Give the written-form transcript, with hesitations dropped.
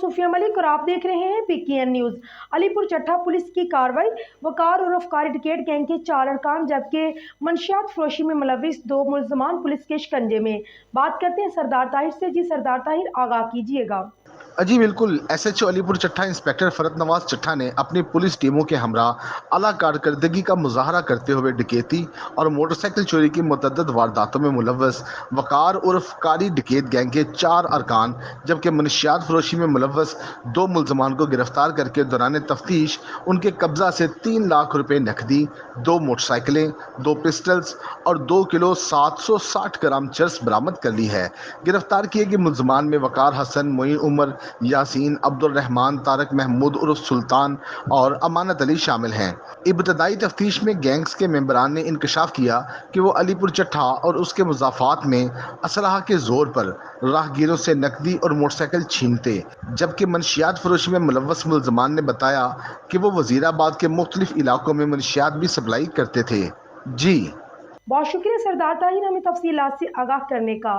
सुफिया मलिक और आप देख रहे हैं PKN न्यूज़। अलीपुर चट्टा पुलिस की कार्रवाई, वकार और अफकारी डिकेट गैंग के 4 अरकान जबकि मंशियात फरोशी में मुलविस 2 मुल्ज़मान पुलिस के शिकंजे में। बात करते हैं सरदार ताहिर से। जी सरदार ताहिर, आगाह कीजिएगा। जी बिल्कुल। SHO अलीपुर चट्टा इंस्पेक्टर फरत नवाज चट्टा ने अपनी पुलिस टीमों के हमरा आला कारकर्दगी का मुजाहरा करते हुए डकैती और मोटरसाइकिल चोरी की मुतअद्दिद वारदातों में मुलव्वस वकार उर्फ कारी डकैत गैंग के 4 अरकान जबकि मनशियात फरोशी में मुलव्वस 2 मुल्ज़मान को गिरफ्तार करके दौरान तफ्तीश उनके कब्जा से 3 लाख रुपए नकदी, 2 मोटरसाइकिलें, 2 पिस्टल्स और 2 किलो 760 ग्राम चरस बरामद कर ली है। गिरफ्तार किए गए मुल्ज़मान में वकार हसन, मोइन उमर, यासीन, अब्दुल रहमान, तारक महमूद उर्फ सुल्तान और अमानत अली शामिल हैं। इब्तदाई तफ्तीश में गैंग्स के मेंबरान ने इंकशाफ किया कि वो अलीपुर चट्टा और उसके मुज़ाफ़ात में असलहा के जोर पर राहगीरों से नकदी और मोटरसाइकिल छीनते, जबकि मनशियात फरोशी में मुलव्वस मुल्ज़मान ने बताया कि वो वज़ीराबाद के मुख्तलिफ इलाकों में मनशियात भी सप्लाई करते थे। जी बहुत शुक्रिया सरदार ताहिर, हमें तफसीलात से आगाह करने का।